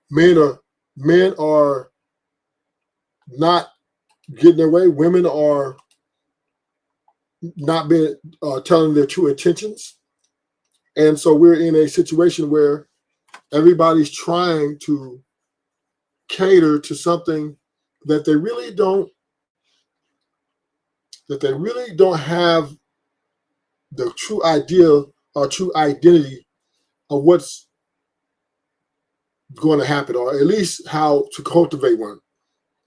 Men are not getting their way. Women are not being telling their true intentions, and so we're in a situation where everybody's trying to cater to something that they really don't have the true idea or true identity of what's going to happen, or at least how to cultivate one.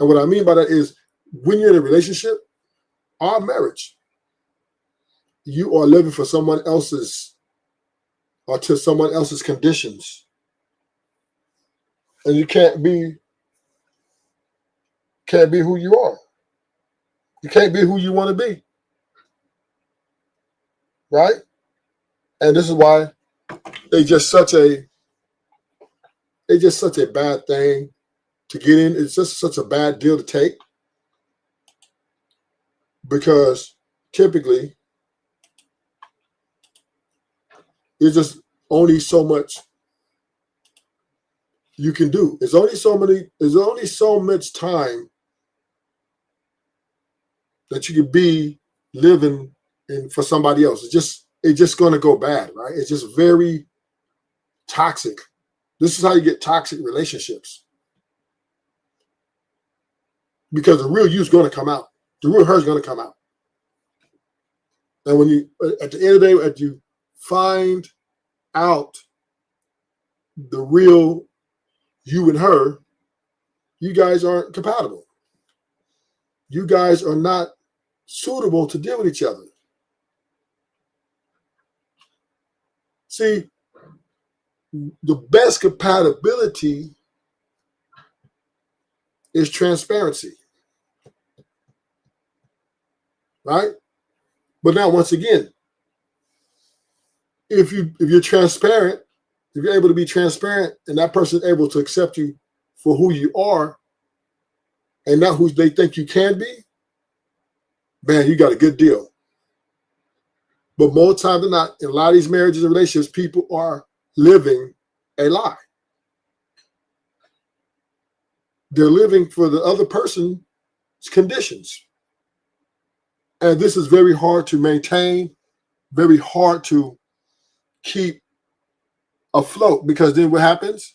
And what I mean by that is when you're in a relationship or marriage, you are living for someone else's or to someone else's conditions. And you can't be who you are. You can't be who you want to be. Right? And this is why they just such a bad thing to get in. It's just such a bad deal to take because typically there's just only so much you can do. There's only so much time that you can be living in for somebody else. It's just going to go bad, right? It's just very toxic. This is how you get toxic relationships. Because the real you is going to come out. The real her is going to come out. And when you, at the end of the day, as you find out the real you and her, you guys aren't compatible. You guys are not suitable to deal with each other. See, the best compatibility is transparency, right? But now, once again, if you're transparent, if you're able to be transparent, and that person is able to accept you for who you are, and not who they think you can be, man, you got a good deal. But more time than not, in a lot of these marriages and relationships, people are living a lie. They're living for the other person's conditions. And this is very hard to maintain, very hard to keep afloat, because then what happens?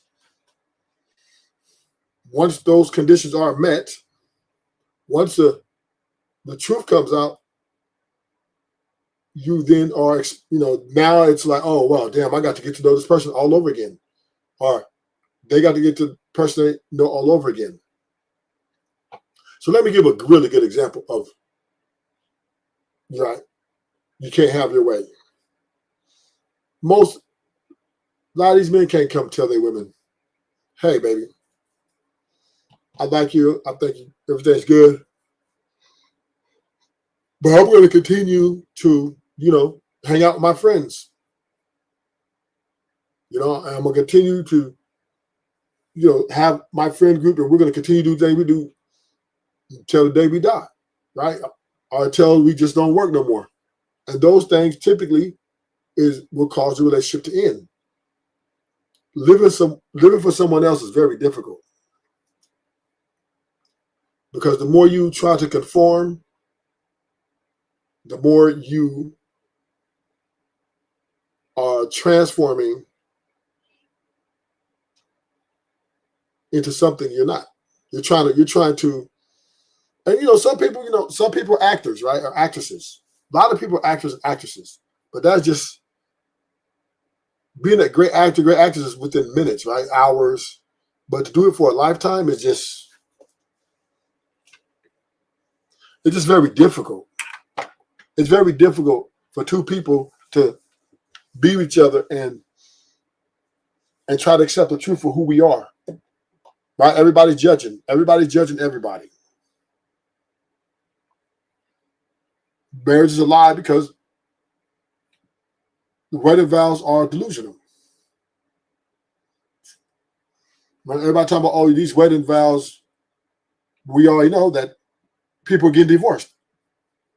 Once those conditions are met, once the truth comes out, you then are, now it's like, oh, well, damn, I got to get to know this person all over again. Or they got to get to the person they know all over again. So let me give a really good example of, right, you can't have your way. A lot of these men can't come tell their women, hey, baby, I like you. I think everything's good. But I'm going to continue to, hang out with my friends. And I'm going to continue to, have my friend group, and we're going to continue to do the thing we do until the day we die, right? Or until we just don't work no more. And those things typically will cause the relationship to end. Living for someone else is very difficult. Because the more you try to conform, the more you are transforming into something you're not. You're trying to, and some people are actors, right? Or actresses. A lot of people are actors and actresses. But that's just being a great actor, great actress is within minutes, right? Hours. But to do it for a lifetime is just very difficult. It's very difficult for two people to be with each other and try to accept the truth for who we are. Right? Everybody's judging. Everybody's judging everybody. Marriage is a lie because the wedding vows are delusional. Right? Everybody talking about, these wedding vows, we already know that people are getting divorced.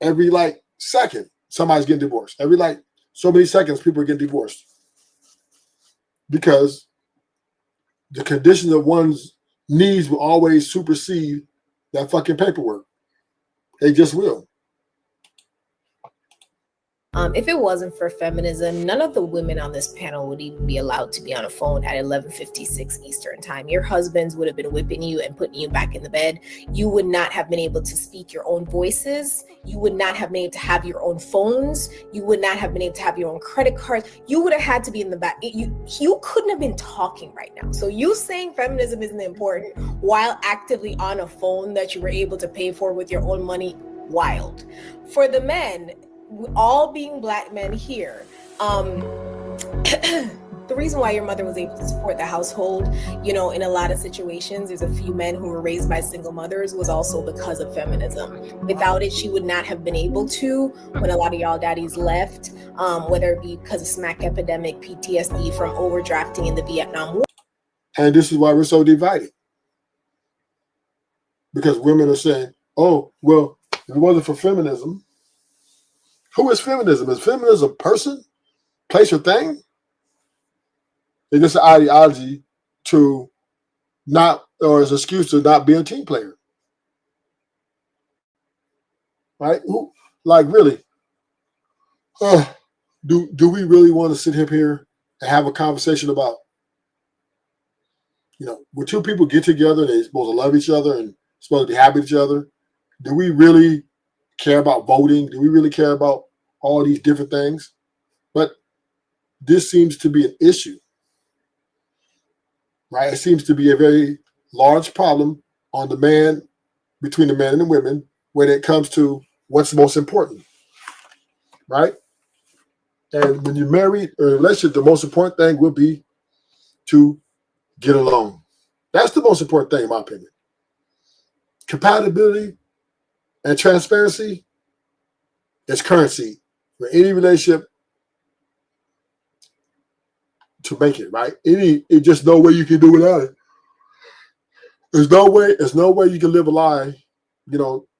Every second, somebody's getting divorced. Every so many seconds, people are getting divorced. Because the condition of one's needs will always supersede that fucking paperwork. They just will. If it wasn't for feminism, none of the women on this panel would even be allowed to be on a phone at 11:56 Eastern time. Your husbands would have been whipping you and putting you back in the bed. You would not have been able to speak your own voices. You would not have been able to have your own phones. You would not have been able to have your own credit cards. You would have had to be in the back. You couldn't have been talking right now. So you saying feminism isn't important while actively on a phone that you were able to pay for with your own money, wild. For the men, all being black men here, the reason why your mother was able to support the household, in a lot of situations, there's a few men who were raised by single mothers, was also because of feminism. Without it, she would not have been able to when a lot of y'all daddies left, whether it be because of smack epidemic, PTSD from overdrafting in the Vietnam War. And this is why we're so divided. Because women are saying, oh, well, if it wasn't for feminism, who is feminism? Is feminism a person, place, or thing? It's just an ideology to not, or as an excuse to not be a team player. Right? Like, really? Do we really want to sit here and have a conversation about, when two people get together, they're supposed to love each other and supposed to be happy with each other? Do we really care about voting? Do we really care about all these different things? But this seems to be an issue, right? It seems to be a very large problem between the men and the women when it comes to what's most important, right? And when you're married or in a relationship, the most important thing will be to get along. That's the most important thing, in my opinion. Compatibility and transparency is currency for any relationship to make it, right? It's just no way you can do without it. There's no way you can live a lie,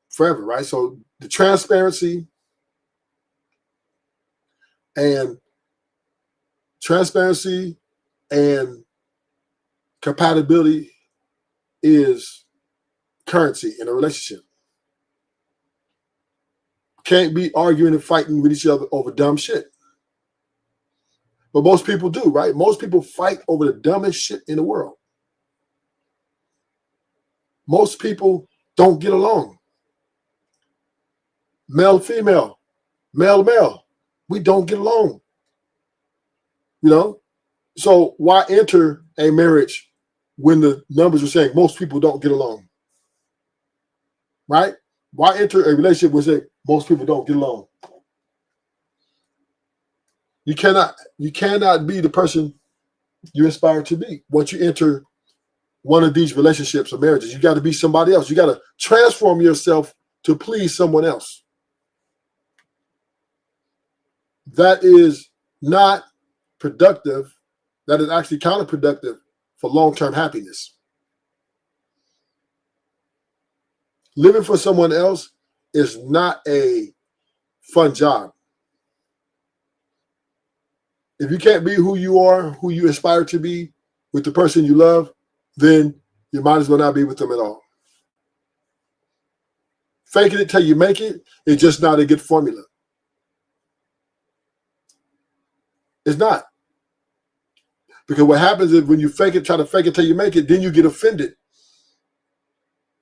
forever, right? So the transparency and compatibility is currency in a relationship. Can't be arguing and fighting with each other over dumb shit. But most people do, right? Most people fight over the dumbest shit in the world. Most people don't get along. Male, female, male, male. We don't get along. So why enter a marriage when the numbers are saying most people don't get along? Right? Why enter a relationship where say most people don't get along? You cannot be the person you aspire to be. Once you enter one of these relationships or marriages, you got to be somebody else. You got to transform yourself to please someone else. That is not productive. That is actually counterproductive for long-term happiness. Living for someone else is not a fun job. If you can't be who you are, who you aspire to be with the person you love, then you might as well not be with them at all. Faking it till you make it is just not a good formula. It's not. Because what happens is when you try to fake it till you make it, then you get offended.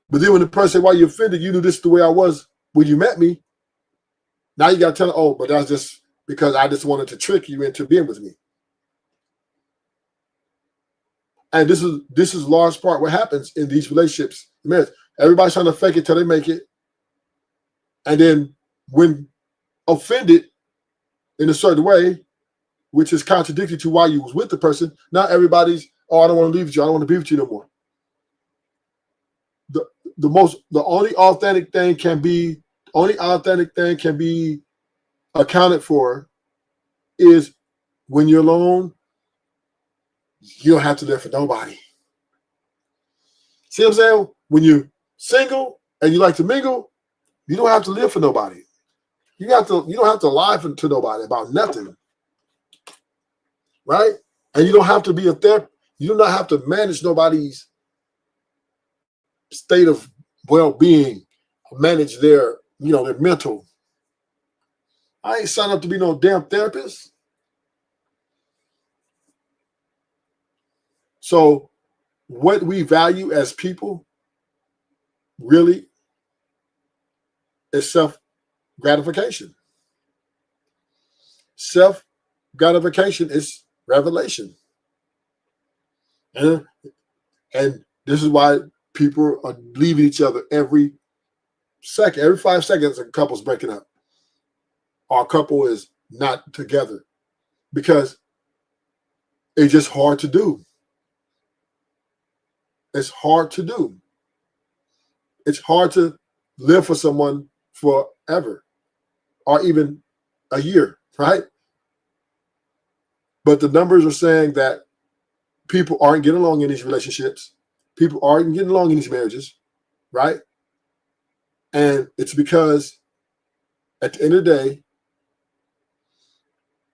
But then when the person says, why you offended, you knew this is the way I was when you met me. Now you got to tell them, oh, but that's just because I just wanted to trick you into being with me. And this is large part what happens in these relationships. Everybody's trying to fake it till they make it. And then when offended in a certain way, which is contradictory to why you was with the person, now everybody's, oh, I don't want to leave with you. I don't want to be with you no more. The only authentic thing can be accounted for is when you're alone, you don't have to live for nobody. See what I'm saying? When you're single and you like to mingle, you don't have to live for nobody. You don't have to lie to nobody about nothing. Right? And you don't have to be a therapist. You do not have to manage nobody's state of well-being, manage their, their mental. I ain't signed up to be no damn therapist. So what we value as people really is self-gratification. Self-gratification is revelation. And this is why people are leaving each other every second. Every 5 seconds, a couple's breaking up. Our couple is not together because it's just hard to do. It's hard to do. It's hard to live for someone forever or even a year, right? But the numbers are saying that people aren't getting along in these relationships. People aren't getting along in these marriages, right? And it's because at the end of the day,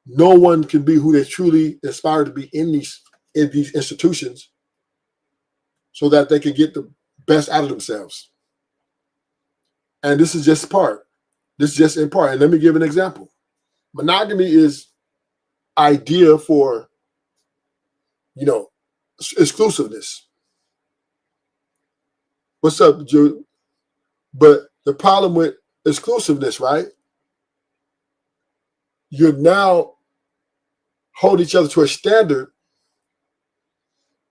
no one can be who they truly aspire to be in these institutions so that they can get the best out of themselves. And this is just part. This is just in part. And let me give an example. Monogamy is idea for, exclusiveness. What's up, Jude? But the problem with exclusiveness, right? You're now holding each other to a standard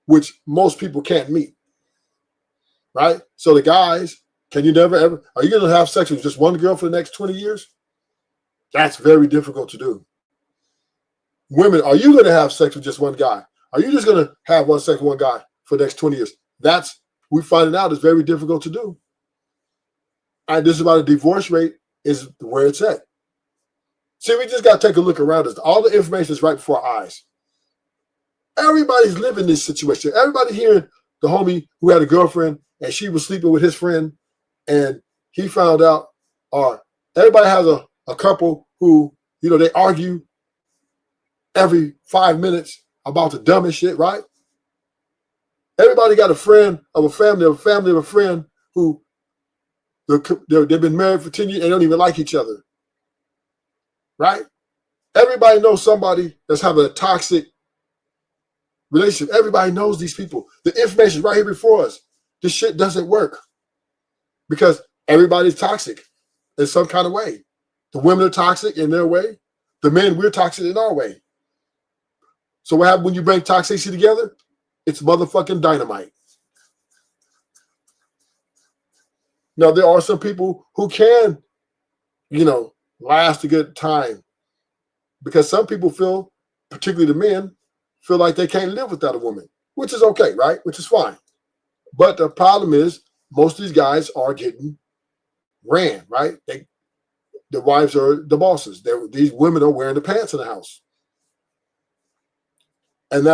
which most people can't meet, right? So the guys, are you going to have sex with just one girl for the next 20 years? That's very difficult to do. Women, are you going to have sex with just one guy? Are you just going to have sex with one guy for the next 20 years? We find out is very difficult to do. And this is why the divorce rate is where it's at. See, we just got to take a look around us. All the information is right before our eyes. Everybody's living this situation. Everybody hearing the homie who had a girlfriend and she was sleeping with his friend and he found out, or everybody has a couple who, they argue every 5 minutes about the dumbest shit, right? Everybody got a friend of a family of a friend who they've been married for 10 years and they don't even like each other, right? Everybody knows somebody that's having a toxic relationship. Everybody knows these people. The information is right here before us. This shit doesn't work because everybody's toxic in some kind of way. The women are toxic in their way. The men, we're toxic in our way. So what happens when you bring toxicity together? It's motherfucking dynamite. Now, there are some people who can, last a good time because some people feel, particularly the men, feel like they can't live without a woman, which is okay, right? Which is fine. But the problem is most of these guys are getting ran, right? The wives are the bosses. These women are wearing the pants in the house. And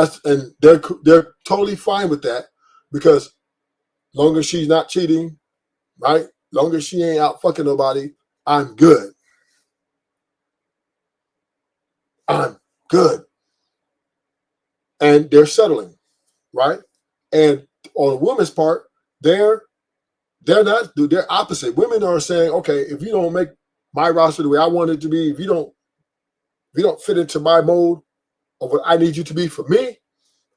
they're totally fine with that because long as she's not cheating, right? Long as she ain't out fucking nobody, I'm good. I'm good. And they're settling, right? And on the woman's part, they're opposite. Women are saying, okay, if you don't make my roster the way I want it to be, if you don't fit into my mold of what I need you to be for me,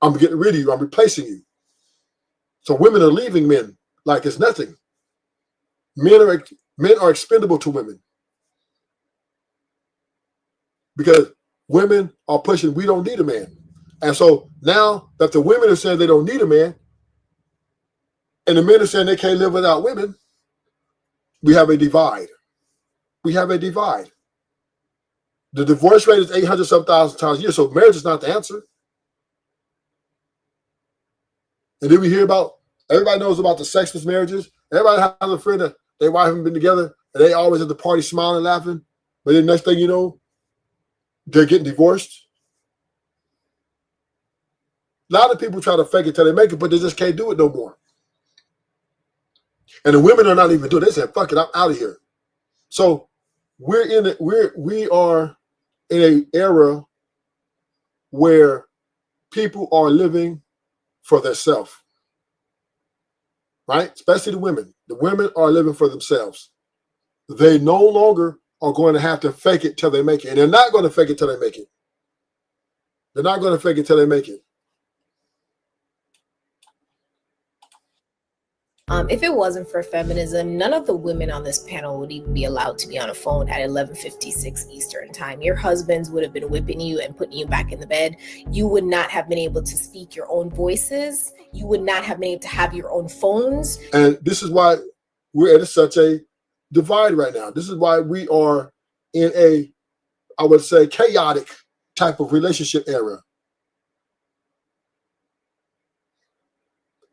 I'm getting rid of you. I'm replacing you. So women are leaving men like it's nothing. Men are expendable to women because women are pushing, we don't need a man. And so now that the women are saying they don't need a man and the men are saying they can't live without women, we have a divide. We have a divide. The divorce rate is 800-some thousand times a year, so marriage is not the answer. And then we hear about, everybody knows about the sexless marriages. Everybody has a friend that their wife haven't been together and they always at the party smiling, laughing. But then next thing you know, they're getting divorced. A lot of people try to fake it till they make it, but they just can't do it no more. And the women are not even doing it. They said, fuck it, I'm out of here. So we are in an era where people are living for themselves, right? Especially the women. The women are living for themselves. They no longer are going to have to fake it till they make it. And they're not going to fake it till they make it. They're not going to fake it till they make it. If it wasn't for feminism, none of the women on this panel would even be allowed to be on a phone at 11:56 Eastern time. Your husbands would have been whipping you and putting you back in the bed. You would not have been able to speak your own voices. You would not have been able to have your own phones. And this is why we're at such a divide right now. This is why we are in a, I would say, chaotic type of relationship era.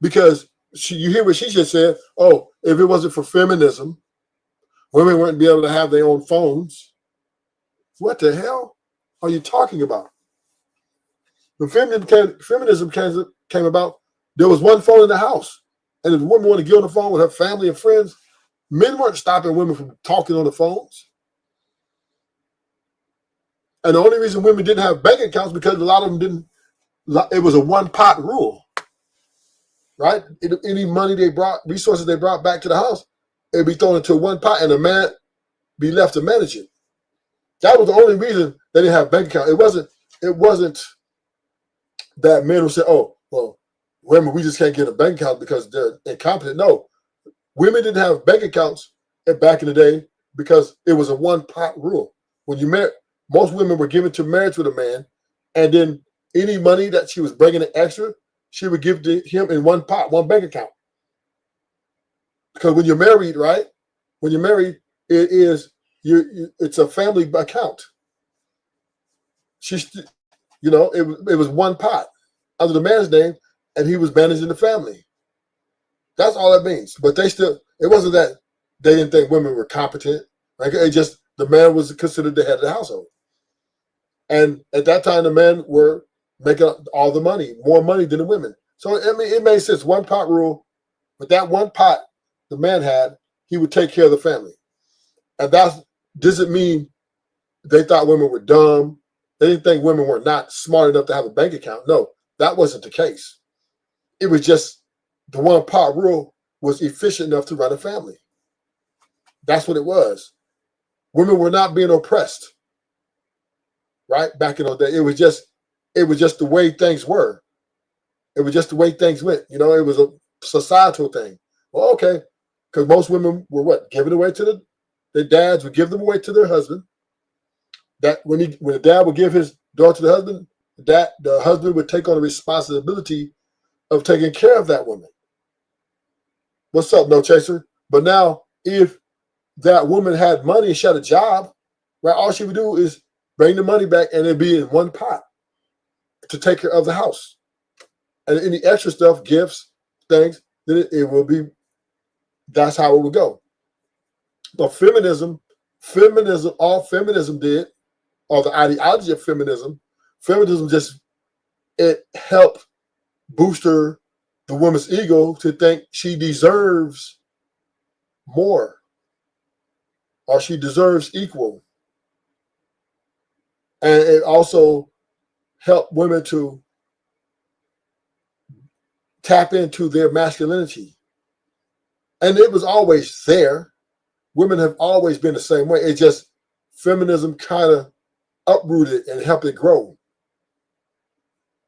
Because you hear what she just said. Oh, if it wasn't for feminism, women wouldn't be able to have their own phones. What the hell are you talking about? When feminism came about, there was one phone in the house. And if a woman wanted to get on the phone with her family and friends, men weren't stopping women from talking on the phones. And the only reason women didn't have bank accounts because a lot of them didn't, it was a one-pot rule. Right? Any money they brought, resources they brought back to the house, it'd be thrown into one pot and the man be left to manage it. That was the only reason they didn't have bank account. It wasn't that men would say, oh, well, women, we just can't get a bank account because they're incompetent. No, women didn't have bank accounts back in the day because it was a one pot rule. When you met, most women were given to marriage with a man, and then any money that she was bringing in extra, she would give to him in one pot, one bank account. Because when you're married, right? When you're married, it's a family account. It was one pot under the man's name, and he was managing the family. That's all that means. But it wasn't that they didn't think women were competent. Like it just the man was considered the head of the household. And at that time, the men were making all the money, more money than the women. So, I mean, it made sense. One pot rule, but that one pot the man had, he would take care of the family. And that doesn't mean they thought women were dumb. They didn't think women were not smart enough to have a bank account. No, that wasn't the case. It was just the one pot rule was efficient enough to run a family. That's what it was. Women were not being oppressed, right? Back in those days, it was just the way things were. It was just the way things went. It was a societal thing. Well, okay, because most women were giving away to their dads would give them away to their husband. That when the dad would give his daughter to the husband, the husband would take on the responsibility of taking care of that woman. What's up, No Chaser? But now, if that woman had money and she had a job, right, all she would do is bring the money back and it'd be in one pot to take care of the house. And any extra stuff, gifts, things, then it will be, that's how it would go. But feminism, all feminism did, or the ideology of feminism just, it helped booster the woman's ego to think she deserves more or she deserves equal. And it also helped women to tap into their masculinity. And it was always there. Women have always been the same way. It just, feminism kind of uprooted and helped it grow.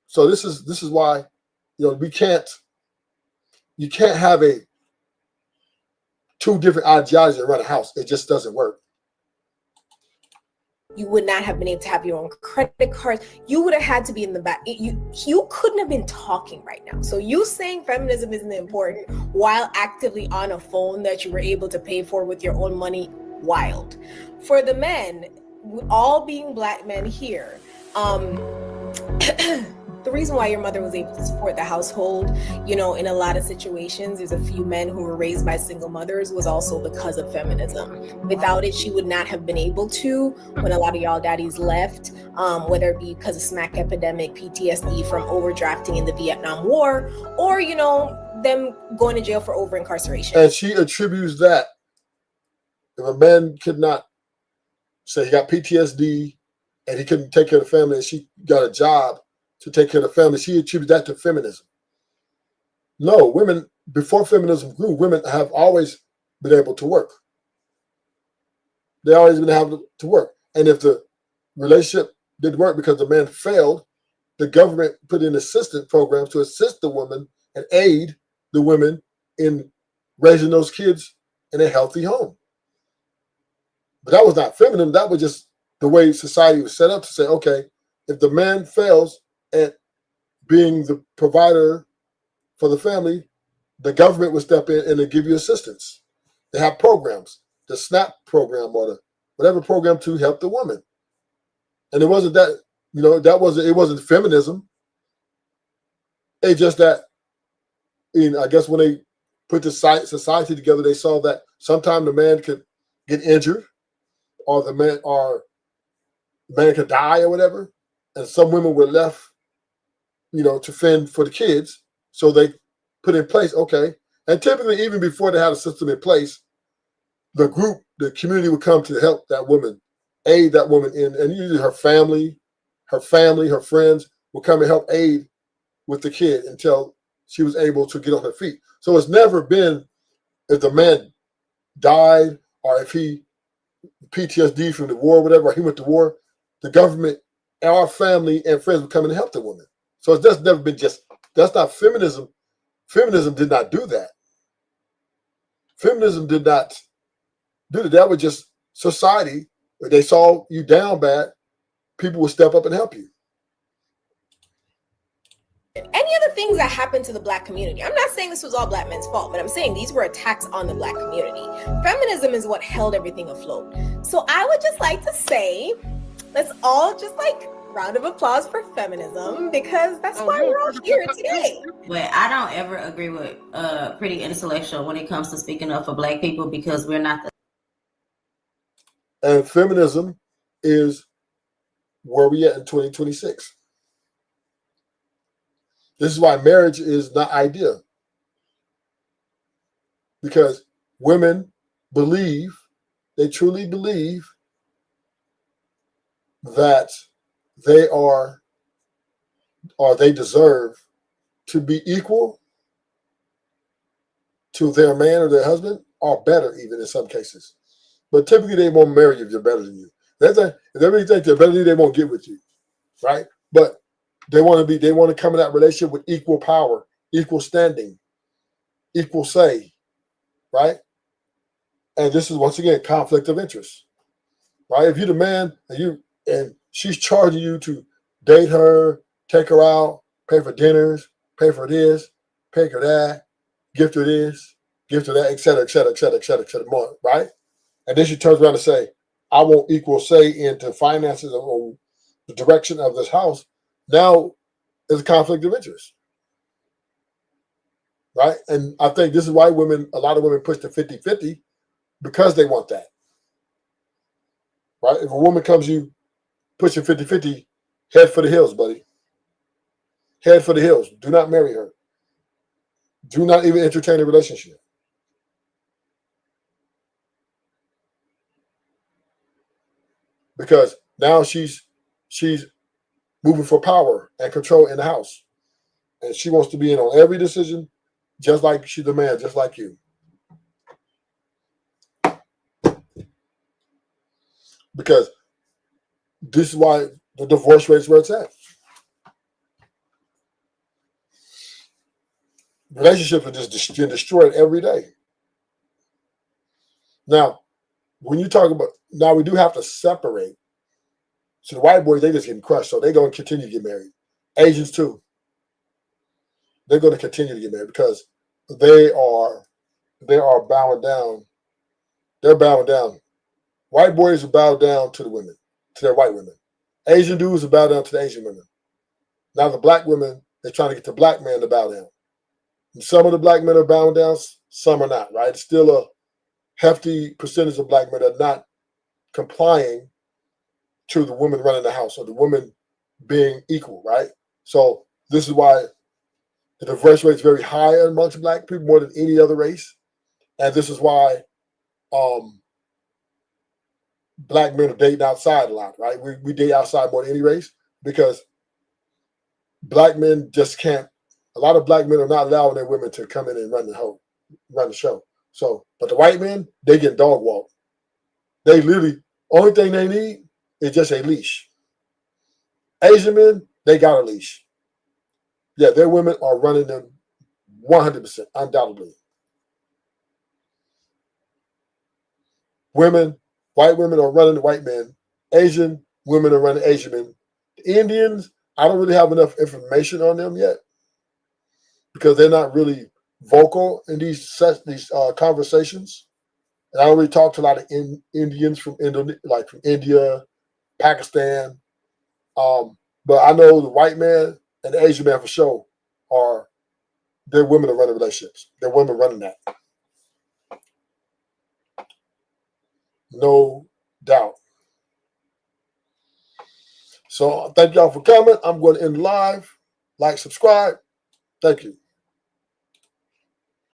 So this is why, you can't have two different ideologies that run a house. It just doesn't work. You would not have been able to have your own credit cards. You would have had to be in the back. You couldn't have been talking right now. So you saying feminism isn't important while actively on a phone that you were able to pay for with your own money, wild. For the men, all being Black men here, the reason why your mother was able to support the household, in a lot of situations, there's a few men who were raised by single mothers, was also because of feminism. Without it, she would not have been able to when a lot of y'all daddies left, whether it be because of smack epidemic, PTSD from overdrafting in the Vietnam War, or, them going to jail for over incarceration. And she attributes that. If a man could not say he got PTSD and he couldn't take care of the family and she got a job to take care of the family, she attributes that to feminism. No, women, before feminism grew, women have always been able to work. They always been able to work. And if the relationship didn't work because the man failed, the government put in assistance programs to assist the woman and aid the women in raising those kids in a healthy home. But that was not feminism. That was just the way society was set up to say, okay, if the man fails at being the provider for the family, the government would step in and give you assistance. They have programs, the SNAP program or the whatever program to help the woman. And it wasn't that, it wasn't feminism. It's just that, I guess when they put the society together, they saw that sometimes the man could get injured or the man could die or whatever. And some women were left, to fend for the kids. So they put in place, okay. And typically, even before they had a system in place, the community would come to help that woman, aid that woman and usually her family, her friends will come and help aid with the kid until she was able to get on her feet. So it's never been if the man died or if he PTSD from the war, whatever, or he went to war, the government, our family and friends would come in and help the woman. So it's just never been that's not feminism. Feminism did not do that. Feminism did not do that. That was just society. If they saw you down bad, people would step up and help you. Any other things that happened to the Black community? I'm not saying this was all Black men's fault, but I'm saying these were attacks on the Black community. Feminism is what held everything afloat. So I would just like to say, let's all just round of applause for feminism, because that's why we're all here today. But I don't ever agree with Pretty Intellectual when it comes to speaking up for Black people, because we're not the. And feminism is where we at in 2026. This is why marriage is not ideal. Because women they truly believe that they are, or they deserve to be equal to their man or their husband, or better even in some cases. But typically they won't marry you if you're better than you. If they really think they're better than you, they won't get with you, right? But they want to come in that relationship with equal power, equal standing, equal say, right? And this is once again conflict of interest, right? If you're the man and she's charging you to date her, take her out, pay for dinners, pay for this, pay for that, gift her this, gift her that, et cetera, et cetera, et cetera, et cetera, et cetera, more, right? And then she turns around and say, I want equal say into finances or the direction of this house. Now there's a conflict of interest, right? And I think this is why a lot of women push to 50-50, because they want that, right? If a woman comes you pushing 50-50, head for the hills, buddy. Head for the hills. Do not marry her. Do not even entertain a relationship. Because now she's moving for power and control in the house. And she wants to be in on every decision, just like she's the man, just like you. Because this is why the divorce rate is where it's at. Relationships are just destroyed every day. Now, when you talk about, now we do have to separate. So the white boys, they just getting crushed, so they're going to continue to get married. Asians too. They're going to continue to get married because they are bowing down. They're bowing down. White boys are bowed down to the women, to their white women. Asian dudes are bowed down to the Asian women. Now the black women, they're trying to get the black man to bow down. And some of the black men are bowing down, some are not, right? It's still a hefty percentage of black men that are not complying to the woman running the house or the woman being equal, right? So this is why the divorce rate is very high amongst black people, more than any other race. And this is why black men are dating outside a lot, right? We date outside more than any race because black men just can't A lot of black men are not allowing their women to come in and run the show. So, but the white men, they get dog walked. They literally, only thing they need is just a leash. Asian men, they got a leash. Yeah, their women are running them 100%, undoubtedly. White women are running the white men. Asian women are running Asian men. The Indians, I don't really have enough information on them yet because they're not really vocal in these conversations. And I don't really talk to a lot of Indians from India, Pakistan. But I know the white man and the Asian man for sure their women are running relationships. Their women running that. No doubt. So thank y'all for coming. I'm going to end live. Like, subscribe. Thank you.